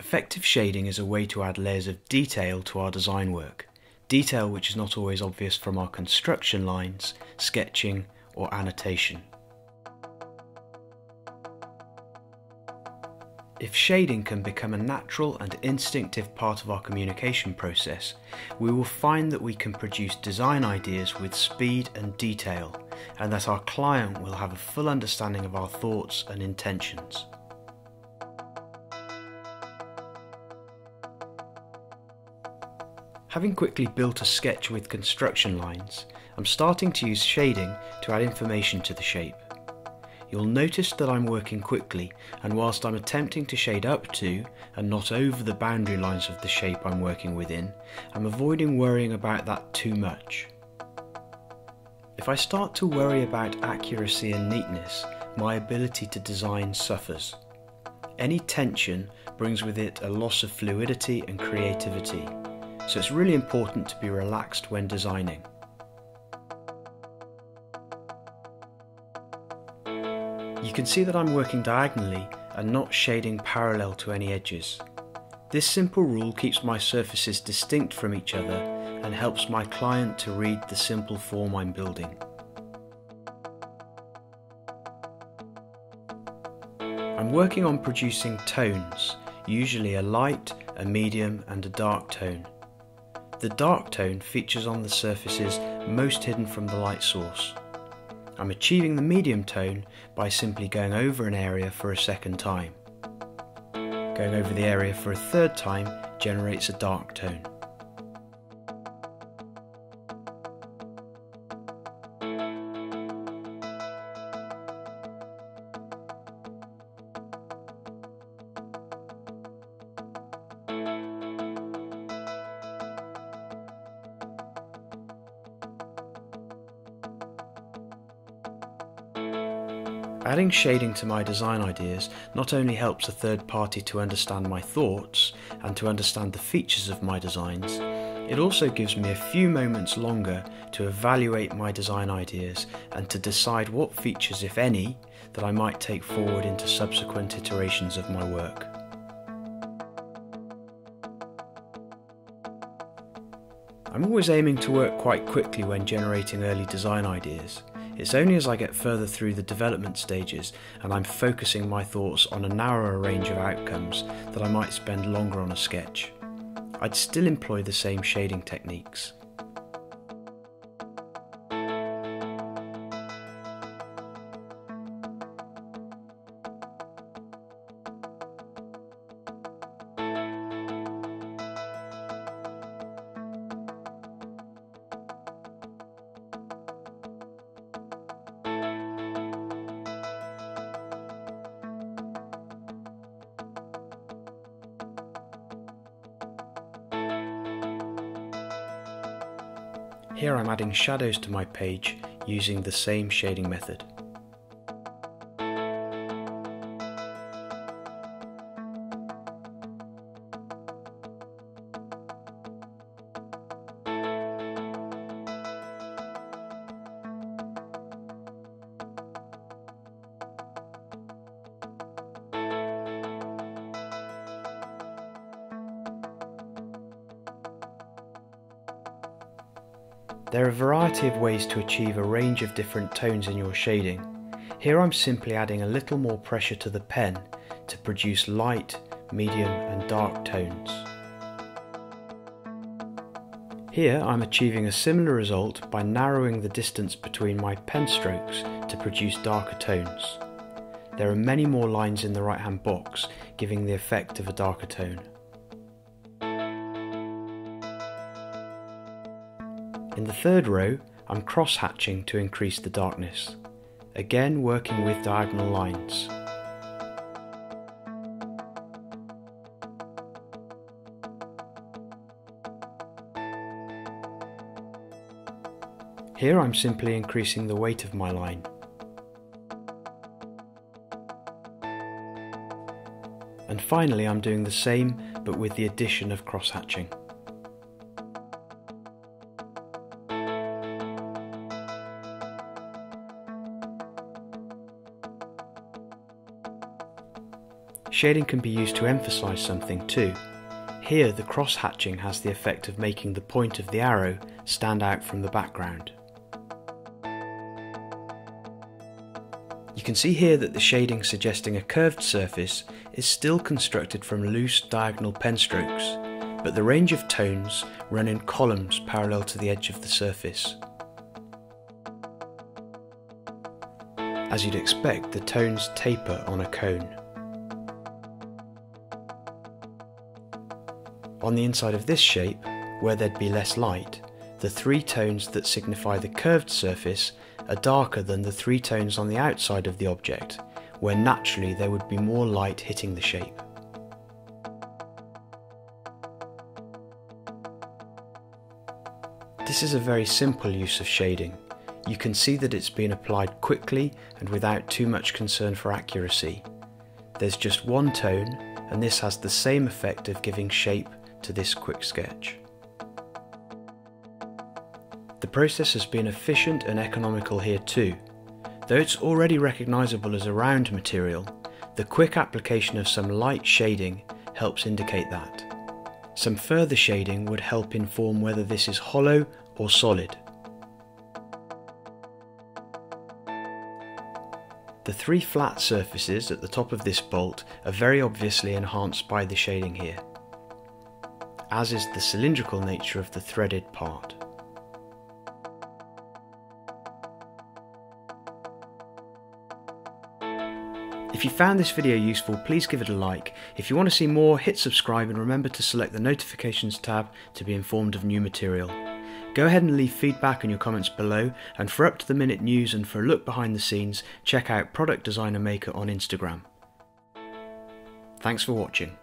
Effective shading is a way to add layers of detail to our design work, detail which is not always obvious from our construction lines, sketching or annotation. If shading can become a natural and instinctive part of our communication process, we will find that we can produce design ideas with speed and detail, and that our client will have a full understanding of our thoughts and intentions. Having quickly built a sketch with construction lines, I'm starting to use shading to add information to the shape. You'll notice that I'm working quickly, and whilst I'm attempting to shade up to and not over the boundary lines of the shape I'm working within, I'm avoiding worrying about that too much. If I start to worry about accuracy and neatness, my ability to design suffers. Any tension brings with it a loss of fluidity and creativity, so it's really important to be relaxed when designing. You can see that I'm working diagonally and not shading parallel to any edges. This simple rule keeps my surfaces distinct from each other and helps my client to read the simple form I'm building. I'm working on producing tones, usually a light, a medium and a dark tone. The dark tone features on the surfaces most hidden from the light source. I'm achieving the medium tone by simply going over an area for a second time. Going over the area for a third time generates a dark tone. Adding shading to my design ideas not only helps a third party to understand my thoughts and to understand the features of my designs, it also gives me a few moments longer to evaluate my design ideas and to decide what features, if any, that I might take forward into subsequent iterations of my work. I'm always aiming to work quite quickly when generating early design ideas. It's only as I get further through the development stages and I'm focusing my thoughts on a narrower range of outcomes that I might spend longer on a sketch. I'd still employ the same shading techniques. Here I'm adding shadows to my page using the same shading method. There are a variety of ways to achieve a range of different tones in your shading. Here I'm simply adding a little more pressure to the pen to produce light, medium and dark tones. Here I'm achieving a similar result by narrowing the distance between my pen strokes to produce darker tones. There are many more lines in the right hand box, giving the effect of a darker tone. In the third row, I'm cross-hatching to increase the darkness, again working with diagonal lines. Here I'm simply increasing the weight of my line. And finally I'm doing the same but with the addition of cross-hatching. shading can be used to emphasise something too. Here the cross-hatching has the effect of making the point of the arrow stand out from the background. You can see here that the shading suggesting a curved surface is still constructed from loose diagonal pen strokes, but the range of tones run in columns parallel to the edge of the surface. As you'd expect, the tones taper on a cone. On the inside of this shape, where there'd be less light, the three tones that signify the curved surface are darker than the three tones on the outside of the object, where naturally there would be more light hitting the shape. This is a very simple use of shading. You can see that it's been applied quickly and without too much concern for accuracy. There's just one tone, and this has the same effect of giving shape to this quick sketch. The process has been efficient and economical here too. Though it's already recognisable as a round material, the quick application of some light shading helps indicate that. Some further shading would help inform whether this is hollow or solid. The three flat surfaces at the top of this bolt are very obviously enhanced by the shading here, as is the cylindrical nature of the threaded part. If you found this video useful, please give it a like. If you want to see more, hit subscribe and remember to select the notifications tab to be informed of new material. Go ahead and leave feedback and your comments below, and for up-to-the-minute news and for a look behind the scenes, check out Product Designer Maker on Instagram. Thanks for watching.